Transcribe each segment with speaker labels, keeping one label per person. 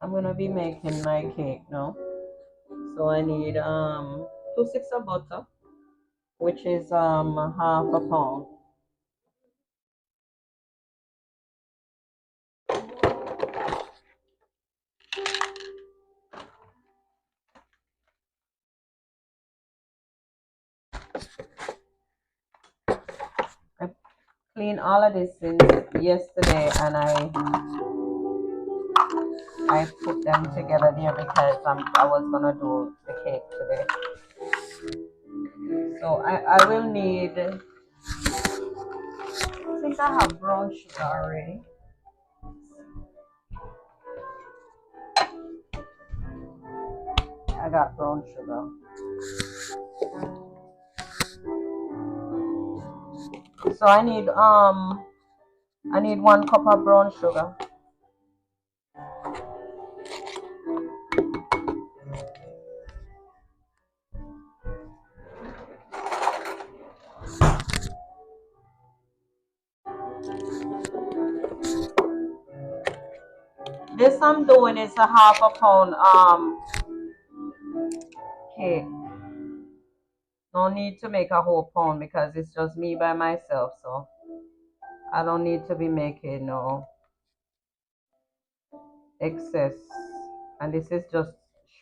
Speaker 1: I'm gonna be making my cake now. So I need 2 sticks of butter, which is half a pound. I cleaned all of this since yesterday, and I put them together there because I was gonna do the cake today. So I will need. I think I have brown sugar already. I got brown sugar. So I need 1 cup of brown sugar. This I'm doing is a half a pound cake. No need to make a whole pound because it's just me by myself, so I don't need to be making no excess. And this is just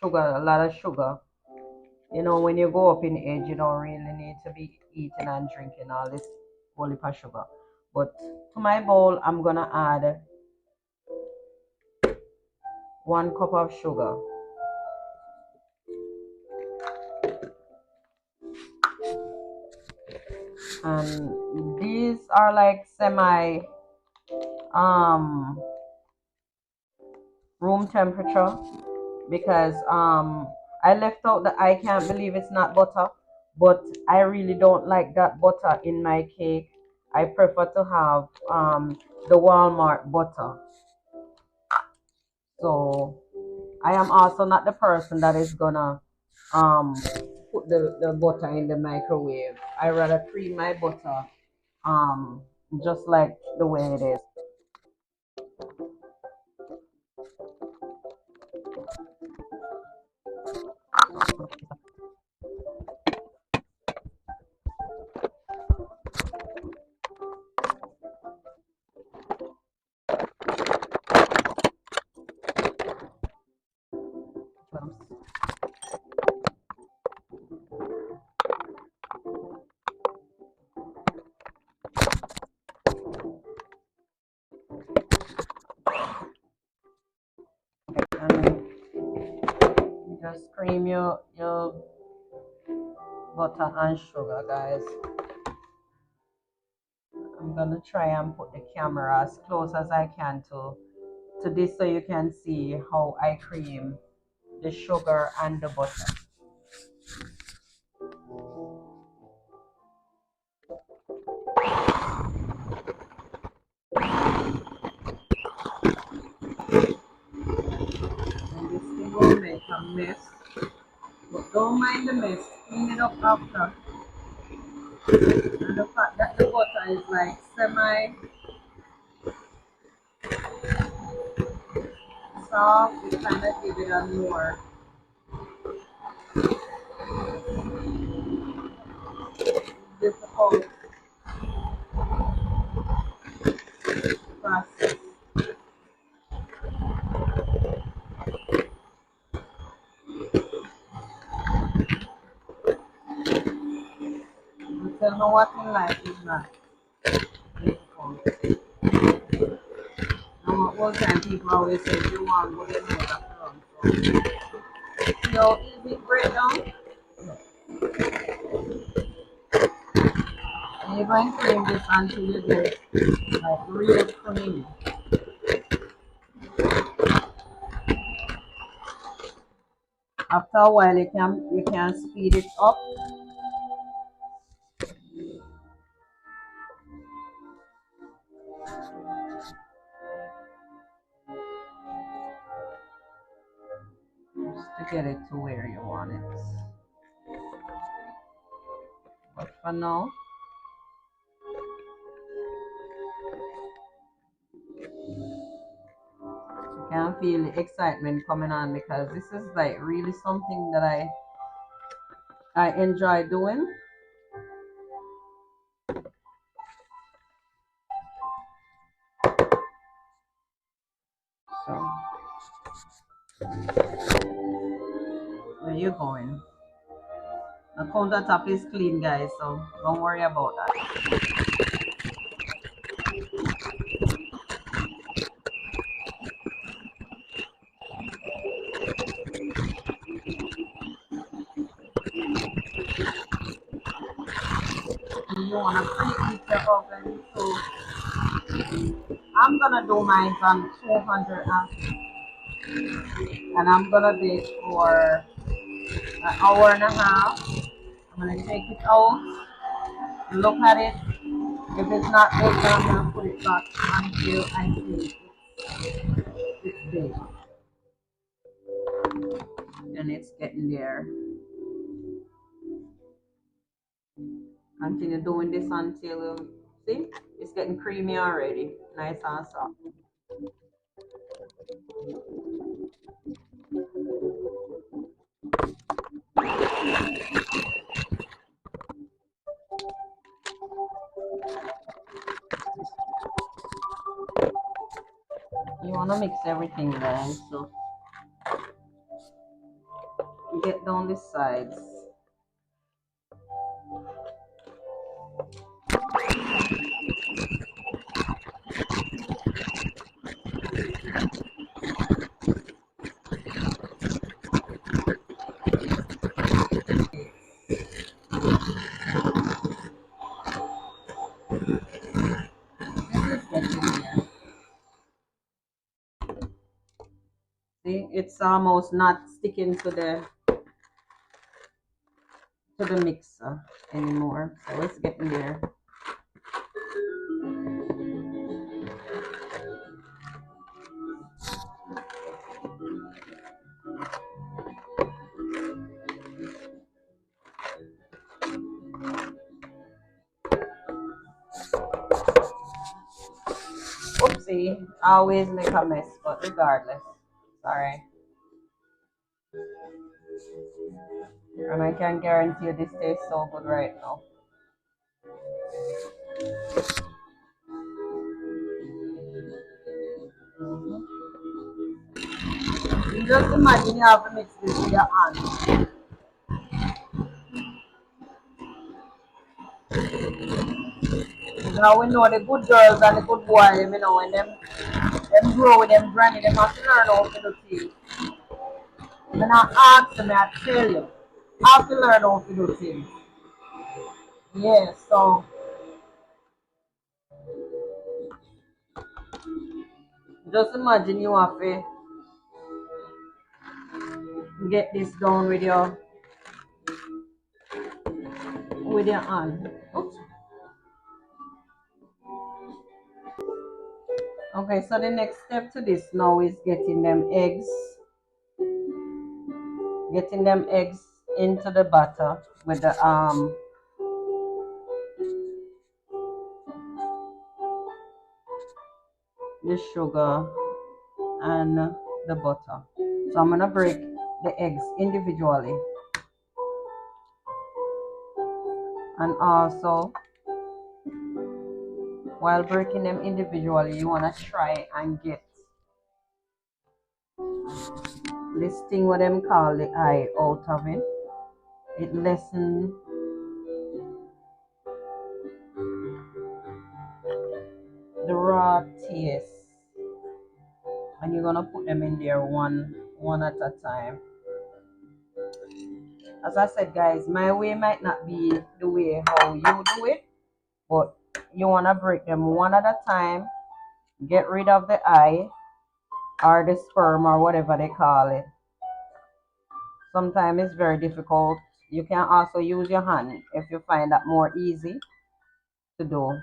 Speaker 1: sugar, a lot of sugar. You know, when you go up in age, you don't really need to be eating and drinking all this whole heap of sugar. But to my bowl, I'm gonna add 1 cup of sugar. And these are like semi um room temperature because I left out the I can't believe it's not butter, but I really don't like that butter in my cake. I prefer to have the Walmart butter. So I am also not the person that is gonna um put the butter in the microwave. I rather cream my butter um just like the way it is. And you just cream your butter and sugar, guys. I'm gonna try and put the camera as close as I can to this so you can see how I cream the sugar and the butter. And this thing will make a mess, but don't mind the mess, clean it up after. And the fact that the butter is like semi soft, it kind of give it a more difficult process. You tell me what in life is not difficult. And all time people always say you want what you know that from. So, yo, easy breakdown. And you're going to cream this until you get like real creamy. After a while, you can speed it up. Just to get it to where you want it. But for now, you can can feel the excitement coming on because this is like really something that I enjoy doing. So where you going? The countertop is clean, guys, so don't worry about that. You wanna preheat your oven, so I'm gonna do mine on 200 and I'm gonna bake for an hour and a half. I'm gonna take it out, look at it. If it's not baked, I'm gonna put it back until I see it's baked. And it's getting there. Continue doing this until see it's getting creamy already, nice and soft. You want to mix everything, guys, so you get down the sides. See, it's almost not sticking to the mixer anymore, so it's getting there. Oopsie, I always make a mess, but regardless, sorry. And I can guarantee you this tastes so good right now. You just imagine you have to mix this with your hand. Now we know the good girls and the good boys, you know, when them grow with them granny, them have to learn how to do things. When I ask them, I tell you, I have to learn how to do things. Yes, so just imagine you have to get this done with your hand. Oops. Okay, so the next step to this now is getting them eggs into the butter with the sugar and the butter. So I'm gonna break the eggs individually, and also while breaking them individually, you wanna try and get this thing what them call the eye out of it. It lessens the raw taste, and you're gonna put them in there one at a time. As I said, guys, my way might not be the way how you do it, but you wanna break them one at a time, get rid of the eye or the sperm or whatever they call it. Sometimes it's very difficult. You can also use your hand if you find that more easy to do.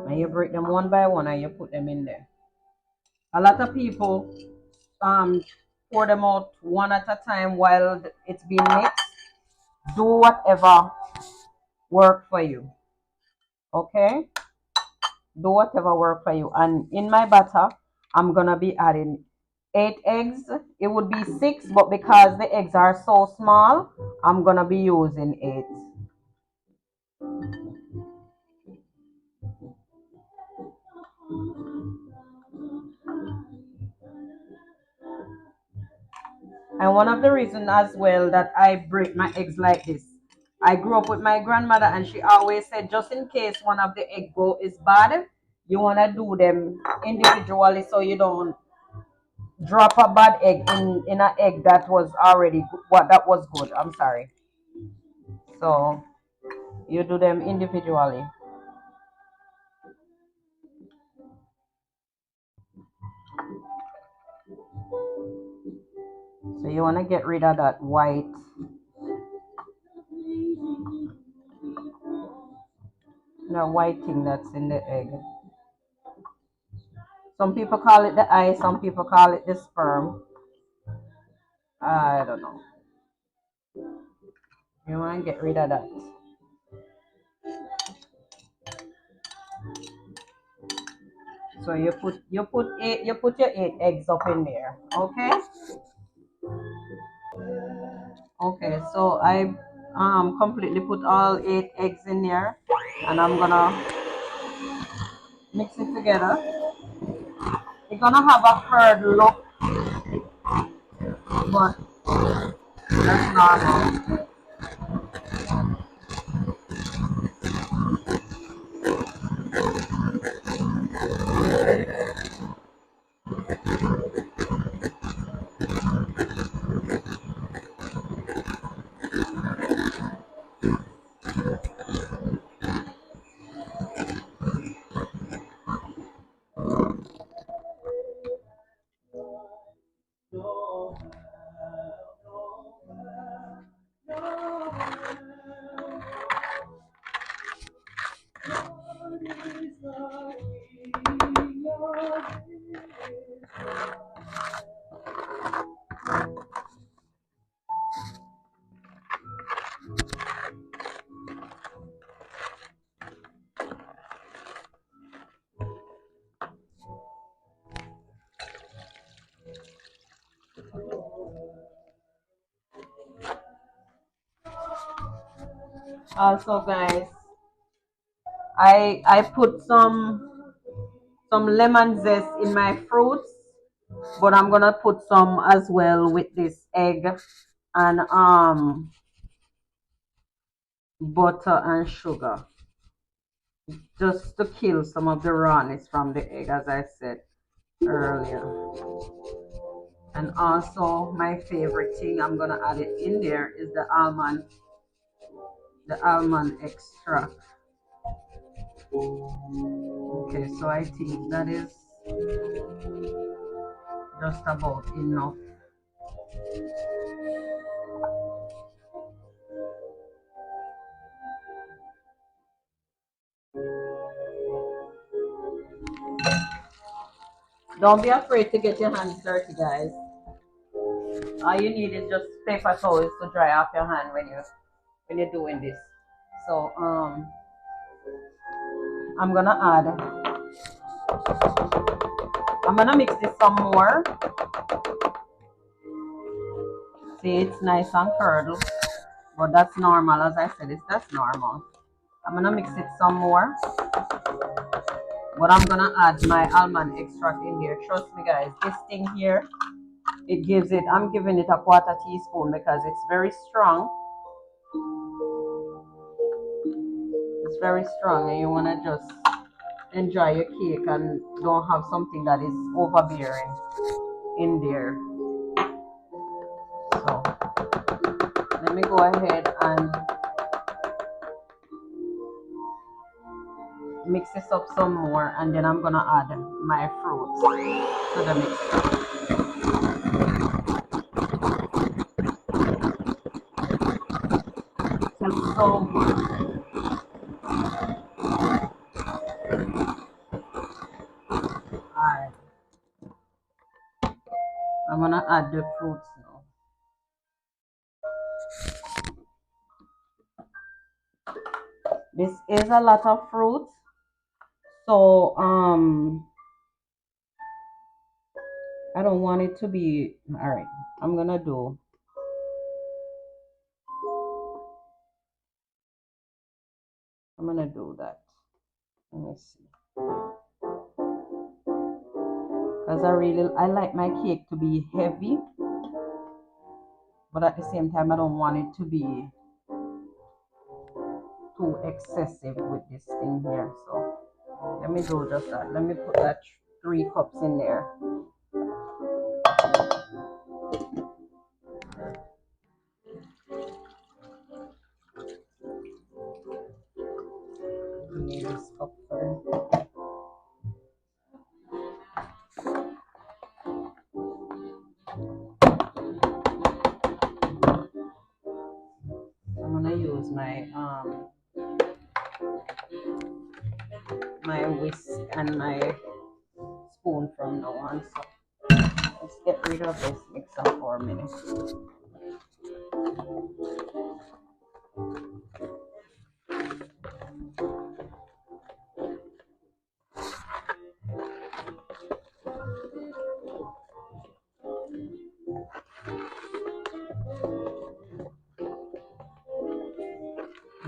Speaker 1: And you break them one by one and you put them in there. A lot of people pour them out one at a time while it's being mixed. Do whatever work for you. Okay? do whatever work for you. And in my batter, I'm gonna be adding 8 eggs. It would be 6, but because the eggs are so small, I'm gonna be using 8. And one of the reasons as well that I break my eggs like this, I grew up with my grandmother and she always said just in case one of the egg go is bad, you wanna do them individually so you don't drop a bad egg in an egg that was already what that was good. I'm sorry. So you do them individually. So you wanna get rid of that white thing that's in the egg. Some people call it the eye, some people call it the sperm. I don't know. You want to get rid of that. So you put your 8 eggs up in there. Okay? Okay, so I completely put all 8 eggs in there and I'm gonna mix it together. It's gonna have a curd look, but that's normal. Also guys, I put some lemon zest in my fruits, but I'm gonna put some as well with this egg and butter and sugar just to kill some of the rawness from the egg, as I said earlier. And also my favorite thing, I'm gonna add it in there, is the almond extract. Okay, so I think that is just about enough. Don't be afraid to get your hands dirty, guys. All you need is just paper towels to dry off your hand when you're doing this. So I'm gonna add. I'm gonna mix this some more. See, it's nice and curdled, but that's normal. As I said, that's normal. I'm gonna mix it some more, but I'm gonna add my almond extract in here. Trust me, guys. This thing here, it gives it. I'm giving it a quarter teaspoon because it's very strong. It's very strong, and you wanna just enjoy your cake and don't have something that is overbearing in there. So let me go ahead and mix this up some more, and then I'm gonna add my fruits to the mixture. It's so good. Alright, I'm gonna add the fruits now. This is a lot of fruits, So I don't want it to be all right. I'm gonna do that. Let me see. Because I like my cake to be heavy, but at the same time I don't want it to be too excessive with this thing here. So let me do just that. Let me put that 3 cups in there. Need this cup for I'm gonna use my whisk and my spoon from now on. So let's get rid of this mixer for a minute.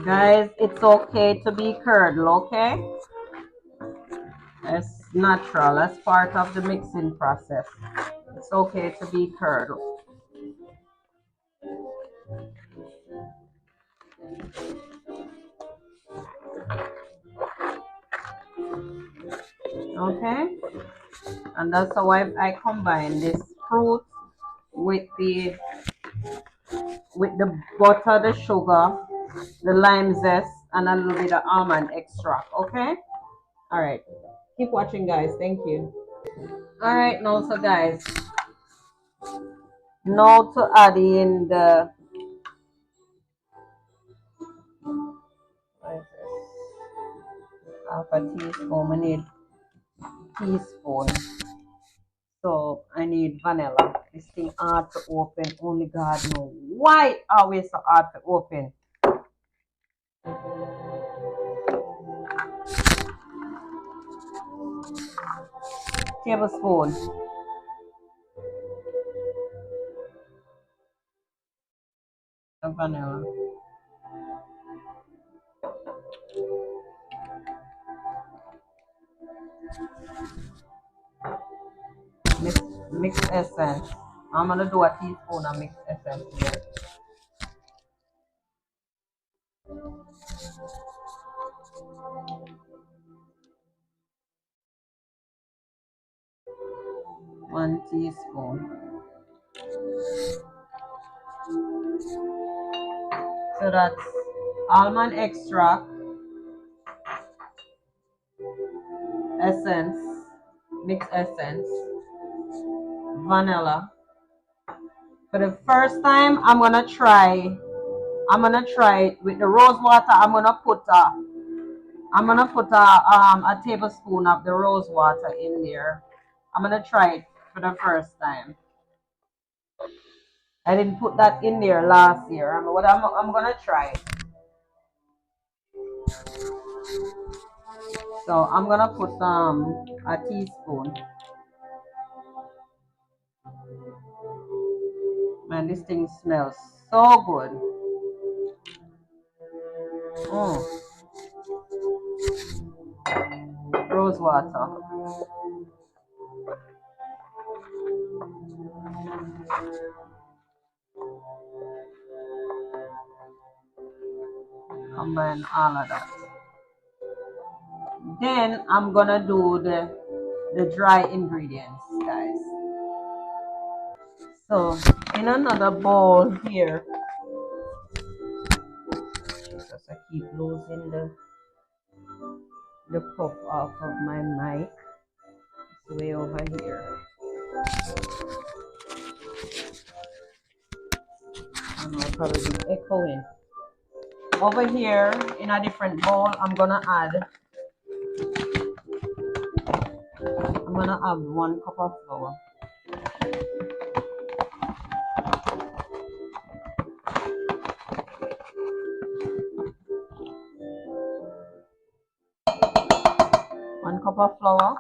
Speaker 1: Guys, it's okay to be curdled, okay? It's natural. That's part of the mixing process. It's okay to be curdled. Okay? And that's how I combine this fruit with the butter, the sugar, the lime zest, and a little bit of almond extract. Okay? Alright. Keep watching, guys. Thank you. Alright, now so guys. Now to add in the half a teaspoon. I need teaspoon. So I need vanilla. This thing hard to open. Only God knows why it always so hard to open. Tablespoon of vanilla. Mix essence. I'm gonna do a teaspoon of mixed essence here. One teaspoon. So that's almond extract, essence, mixed essence, vanilla. For the first time, I'm gonna try it with the rose water. I'm gonna put a tablespoon of the rose water in there. I'm gonna try it for the first time. I didn't put that in there last year. I'm gonna try it. So I'm gonna put a teaspoon. Man, this thing smells so good. Mm. Rose water. Combine all of that. Then I'm gonna do the dry ingredients, guys. So in another bowl here, because I keep losing the pop off of my mic. It's way over here. I know I'll probably be echoing. Over here in a different bowl, I'm gonna add 1 cup of flour. 1 cup of flour,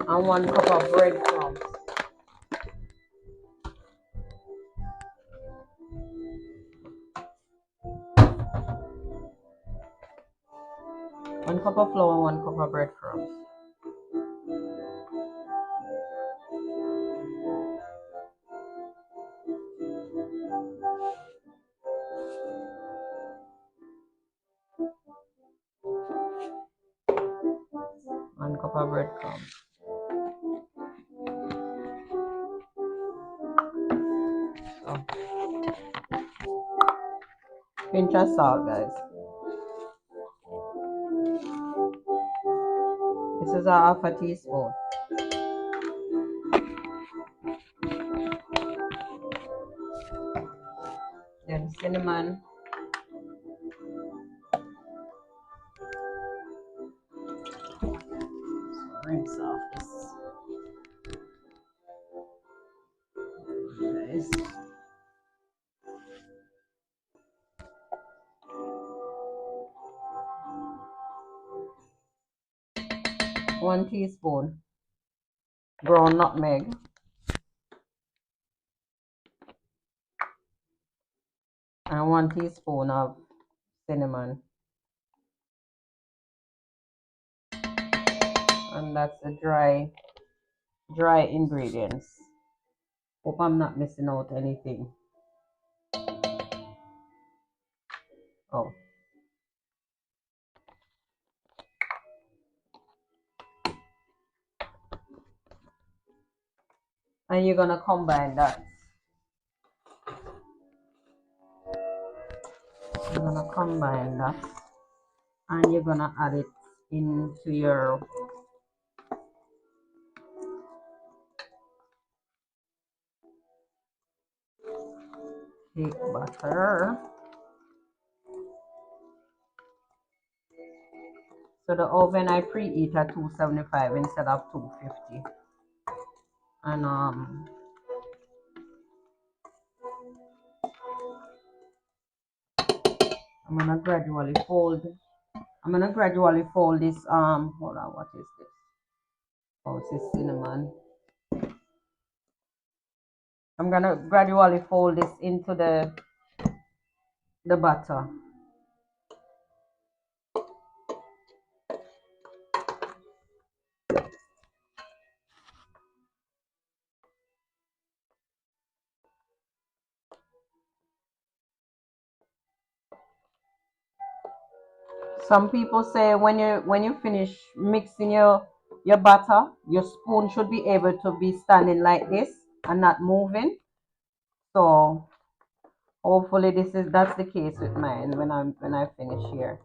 Speaker 1: and 1 cup of breadcrumbs. One cup of flour, 1 cup of breadcrumbs. One cup of breadcrumbs. So, pinch of salt, guys. This is a half a teaspoon. Then cinnamon. So rinse off this. Guys. One teaspoon ground nutmeg. And 1 teaspoon of cinnamon. And that's the dry ingredients. Hope I'm not missing out anything. Oh. And you're gonna combine that. You're gonna combine that. And you're gonna add it into your cake batter. So the oven I preheat at 275 instead of 250. And I'm gonna gradually fold. I'm gonna gradually fold this. Hold on, what is this? Oh, it's this cinnamon. I'm gonna gradually fold this into the butter. Some people say when you finish mixing your batter, your spoon should be able to be standing like this and not moving. So hopefully that's the case with mine when I finish here.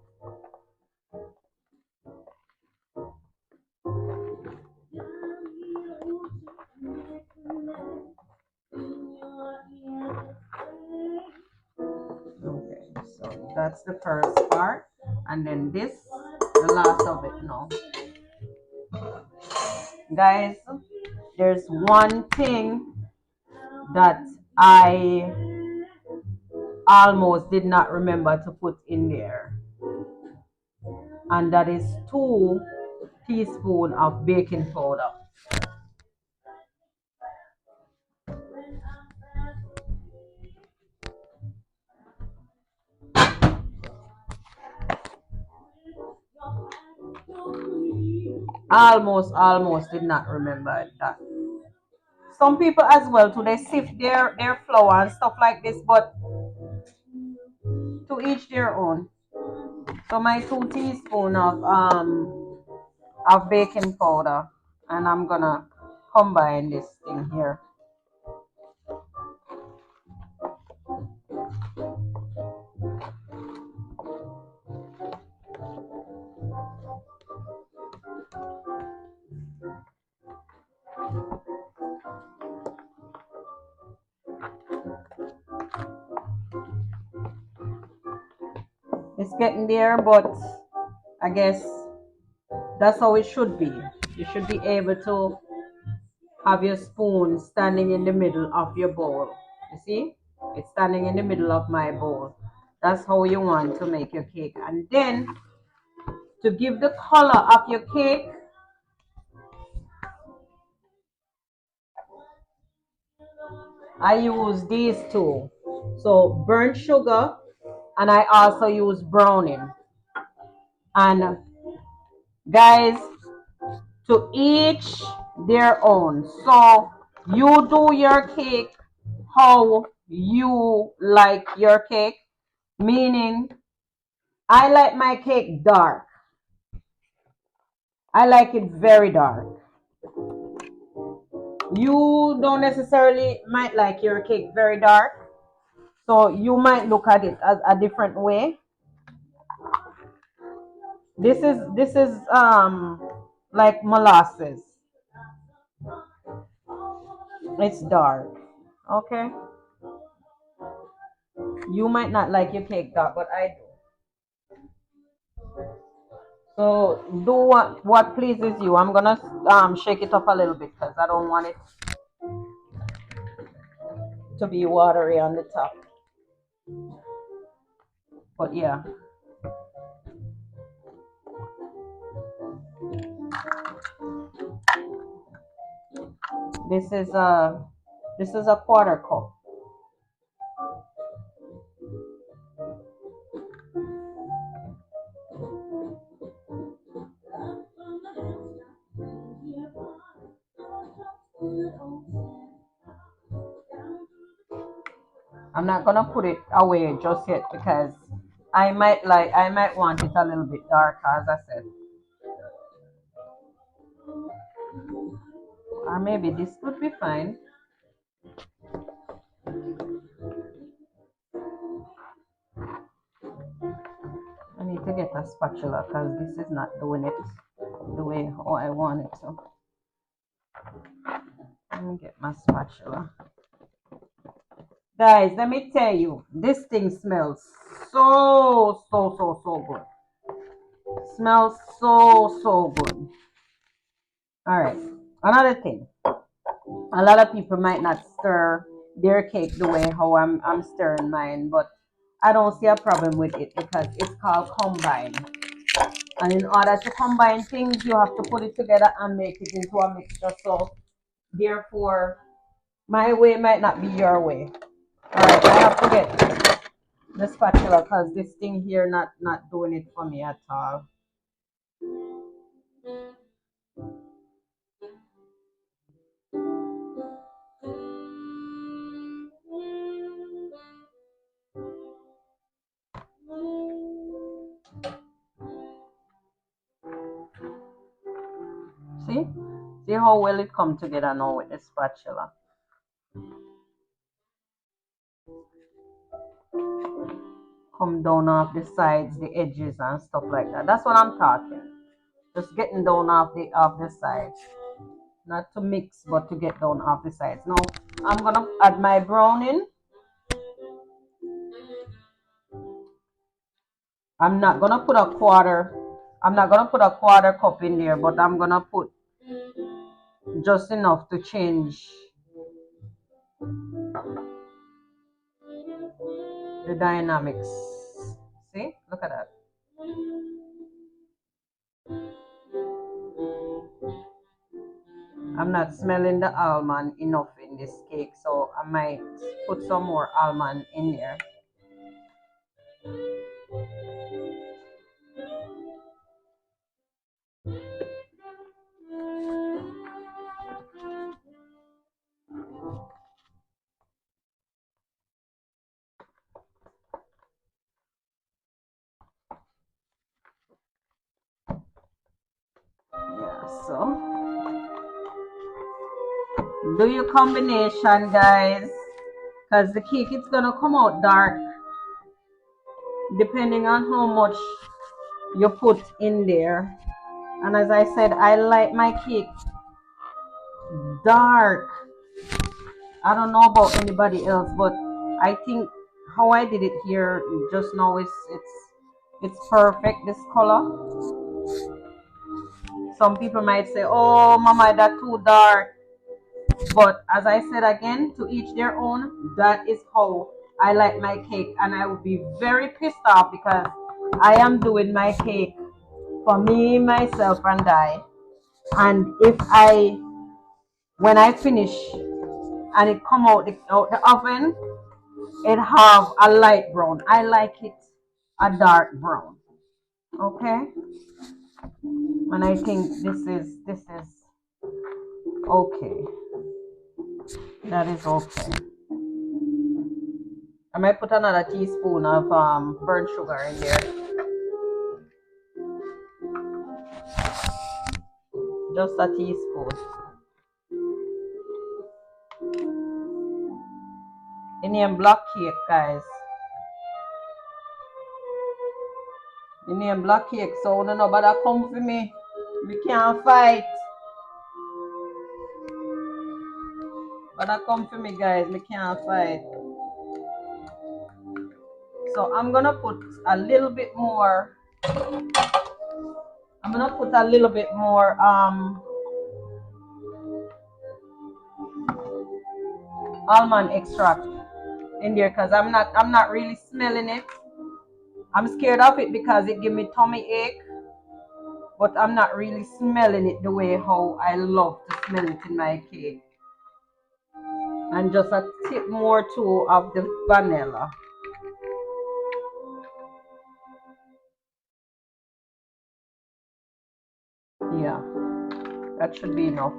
Speaker 1: Okay, so that's the first part, and then this, the last of it now. Guys, there's one thing that I almost did not remember to put in there, and that is 2 teaspoons of baking powder. Almost did not remember that. Some people as well too, they sift their flour and stuff like this, but to each their own. So my 2 teaspoons of baking powder, and I'm gonna combine this thing here. It's getting there, but I guess that's how it should be. You should be able to have your spoon standing in the middle of your bowl. You see? It's standing in the middle of my bowl. That's how you want to make your cake. And then To give the color of your cake, I use these two. So burnt sugar, and I also use browning. And guys, to each their own. So you do your cake how you like your cake, meaning I like my cake dark. I like it very dark. You don't necessarily might like your cake very dark, so you might look at it as a different way. This is like molasses. It's dark. Okay. You might not like your cake dark, but I do. So do what pleases you. I'm gonna shake it up a little bit because I don't want it to be watery on the top. But yeah, this is a this is a quarter cup. I'm not gonna put it away just yet because I might want it a little bit darker, as I said. Or maybe this would be fine. I need to get a spatula because this is not doing it the way how I want it to. Let me get my spatula. Guys, let me tell you, this thing smells so good. Smells so good. All right. Another thing, a lot of people might not stir their cake the way how I'm stirring mine, but I don't see a problem with it because it's called combine. And in order to combine things, you have to put it together and make it into a mixture. So therefore, my way might not be your way. All right, I have to get the spatula because this thing here not doing it for me at all. See? See how well it come together now with the spatula. Come down off the sides, the edges and stuff like that. That's what I'm talking. Just getting down off the sides. Not to mix, but to get down off the sides. Now I'm gonna add my browning. I'm not gonna put a quarter. I'm not gonna put a quarter cup in there, but I'm gonna put just enough to change the dynamics. See? Look at that. I'm not smelling the almond enough in this cake, so I might put some more almond in there. Yeah, so do your combination, guys, because the cake is gonna come out dark depending on how much you put in there. And as I said, I like my cake dark. I don't know about anybody else, but I think how I did it here just now is it's perfect. This color. Some people might say, "Oh, Mama, that's too dark." But as I said again, to each their own. That is how I like my cake, and I would be very pissed off because I am doing my cake for me, myself, and I. And when I finish and it come out the oven, it have a light brown. I like it a dark brown. Okay, and I think this is okay. That is okay. I might put another teaspoon of burnt sugar in there. Just a teaspoon. Indian black cake, guys. Indian black cake, so no nobody come for me. We can't fight. But come for me, guys. We can't fight. So I'm gonna put a little bit more. I'm gonna put a little bit more almond extract in there because I'm not really smelling it. I'm scared of it because it give me tummy ache, but I'm not really smelling it the way how I love to smell it in my cake. And just a tip more too of the vanilla. Yeah, that should be enough.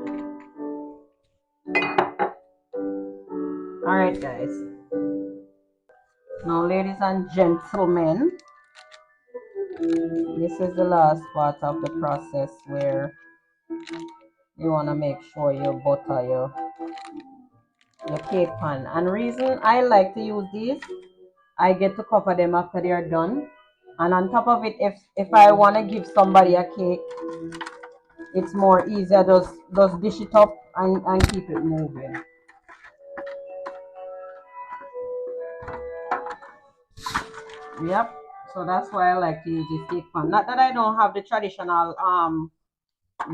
Speaker 1: Alright guys. Now ladies and gentlemen, this is the last part of the process where you want to make sure you butter your cake pan. And reason I like to use these, I get to cover them after they are done. And on top of it, if I want to give somebody a cake, it's more easier just dish it up and keep it moving. Yep. So that's why I like to use this cake pan. Not that I don't have the traditional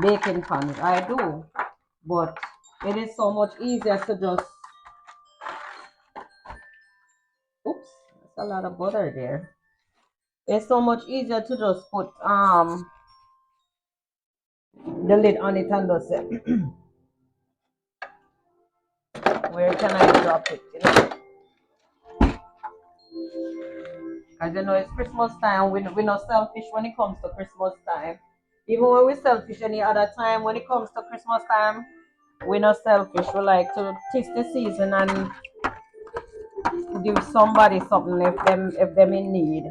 Speaker 1: baking pans, I do, but it is so much easier to just, oops, that's a lot of butter there. It's so much easier to just put the lid on it and just say, where can I drop it, you know? Because you know it's Christmas time. We're not selfish when it comes to Christmas time. Even when we're selfish any other time, when it comes to Christmas time, we're not selfish. We like to taste the season and give somebody something if them in need.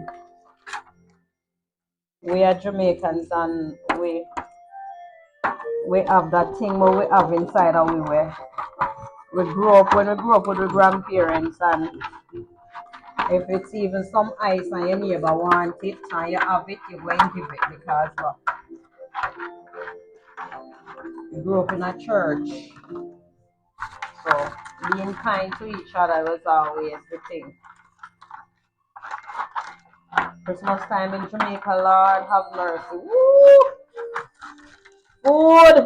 Speaker 1: We are Jamaicans and we have that thing where we have inside our we grew up when we grew up with the grandparents, and if it's even some ice and your neighbor want it and you have it, you go and give it because we grew up in a church. So being kind to each other was always the thing. Christmas time in Jamaica, Lord have mercy. Woo! Food,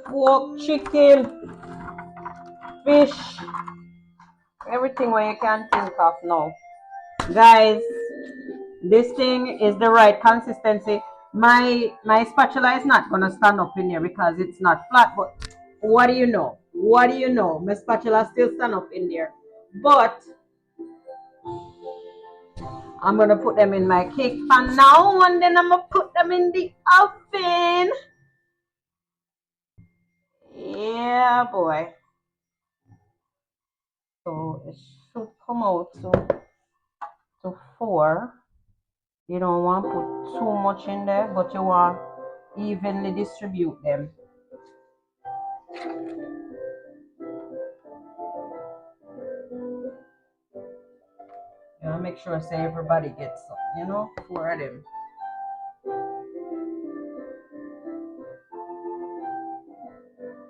Speaker 1: pork, chicken, fish, everything where you can think of now. Guys, this thing is the right consistency. My spatula is not gonna stand up in here because it's not flat, but what do you know? What do you know? My spatula still stand up in there. But I'm gonna put them in my cake pan now and then I'm gonna put them in the oven. Yeah boy. So it should come out to 4. You don't want to put too much in there, but you want evenly distribute them. You know, make sure say everybody gets some, you know, 4 of them.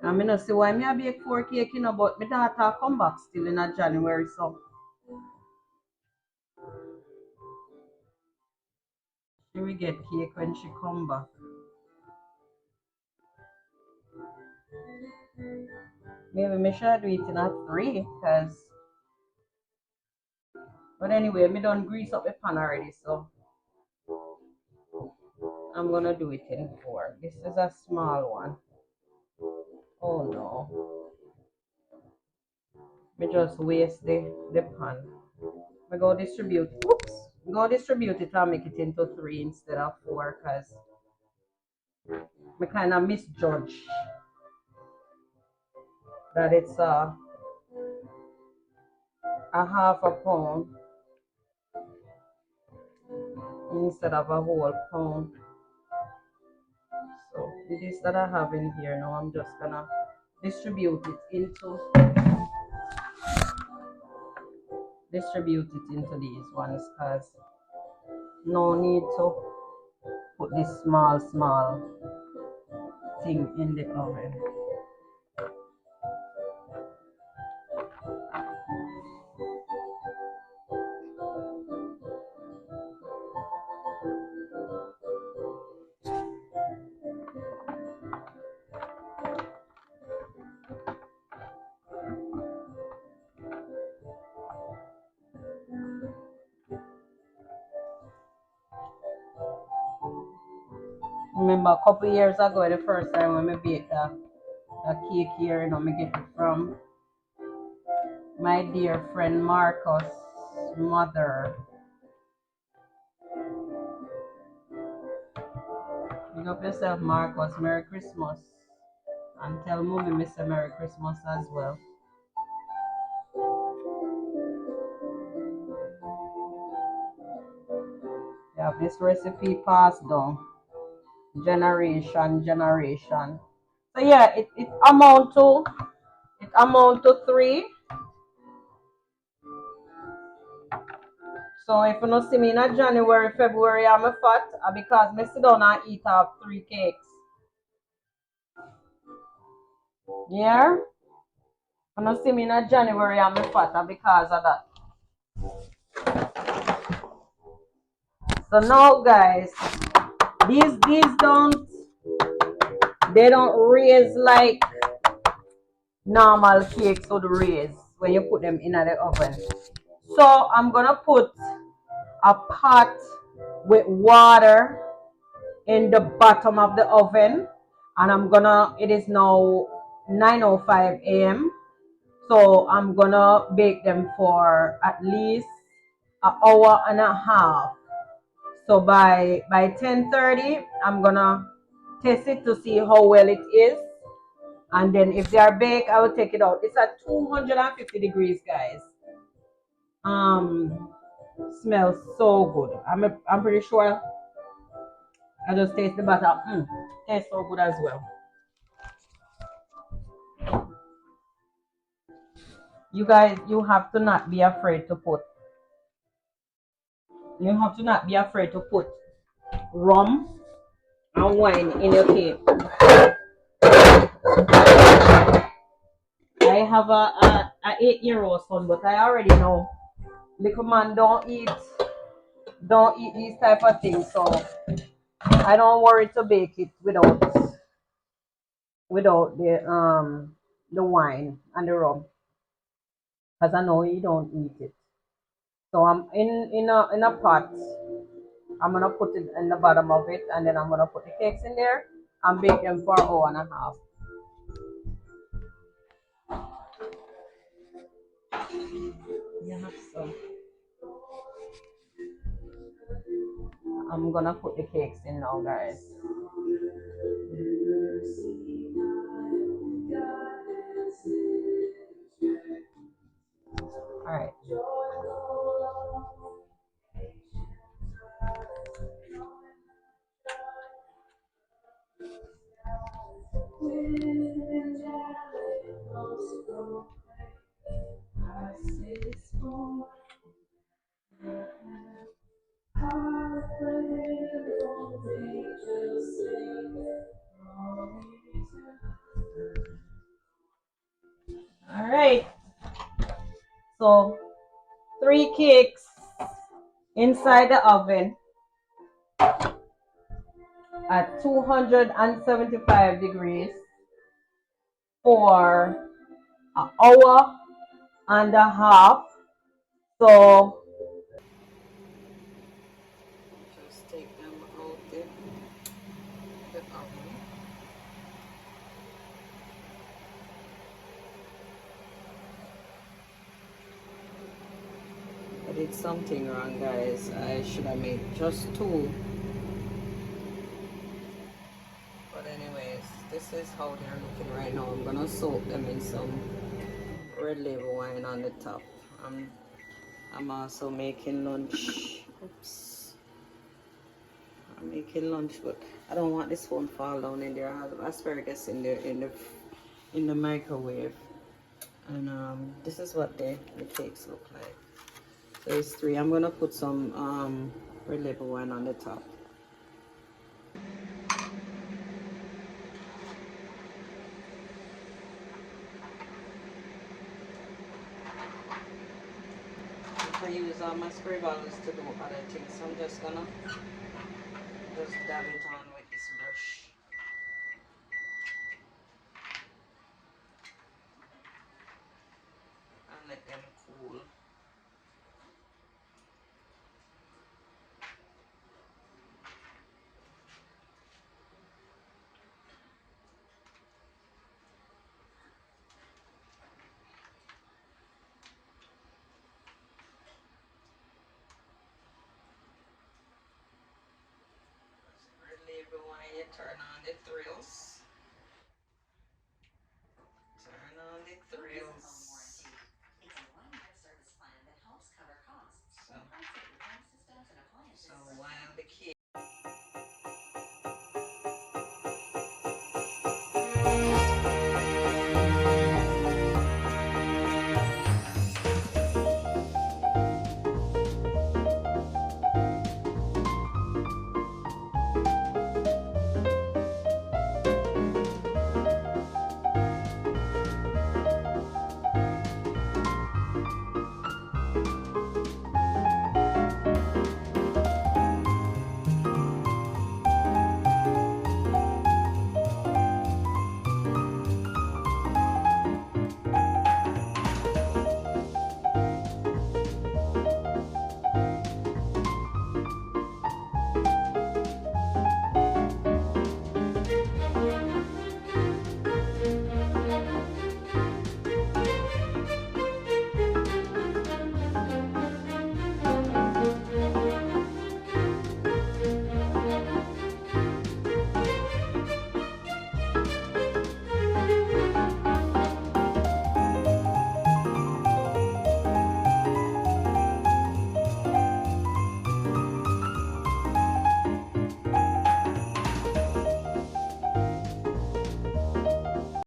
Speaker 1: I mean, I see why me I bake 4 cake, you know, but my daughter come back still in a January, so she will get cake when she come back. Maybe me should do it in a 3, but anyway, me done grease up the pan already, so I'm gonna do it in 4. This is a small one. Oh no. Me just waste the pan. We go distribute. Oops. Go distribute it and make it into 3 instead of 4 because we kind of misjudge that it's a half a pound instead of a whole pound. So this that I have in here now, I'm just gonna distribute it into these ones because no need to put this small thing in the oven. Remember a couple years ago, the first time when I baked a cake here, you know, me get it from my dear friend Marcus' mother. Big up yourself, Marcus. Merry Christmas. And tell mommy Mr. Merry Christmas as well. You have this recipe passed down generation. So yeah, it amount to 3. So if you don't see me in a January, February, I'm a fat because I sit down and eat up 3 cakes. Yeah? If you don't see me in a January, I'm a fat because of that. So now guys, these don't raise like normal cakes would raise when you put them in the oven. So I'm gonna put a pot with water in the bottom of the oven, and it is now 9:05 a.m. so I'm gonna bake them for at least an hour and a half. So by 10:30 I'm gonna test it to see how well it is, and then if they are baked I will take it out. It's at 250 degrees guys. Smells so good. I'm pretty sure I just taste the butter. Tastes so good as well. You guys, you have to not be afraid to put rum and wine in your cake. I have a 8-year-old son, but I already know little man don't eat these type of things, so I don't worry to bake it without the wine and the rum, because I know he don't eat it. So I'm in a pot. I'm gonna put it in the bottom of it, and then I'm gonna put the cakes in there and bake them for an hour and a half. Yeah, so I'm gonna put the cakes in now, guys. All right. All right. So 3 cakes inside the oven at 275 degrees for an hour and a half. So take them out the oven. I did something wrong, guys. I should have made just two. But anyways, this is how they're looking right now. I'm gonna soak them in some red label wine on the top. I'm also making lunch. Oops. I'm making lunch, but I don't want this one fall down in there. I have asparagus in the microwave, and this is what the cakes look like. There's three. I'm gonna put some red label wine on the top. I use my spray bottles to do other things, so I'm just gonna dab it on with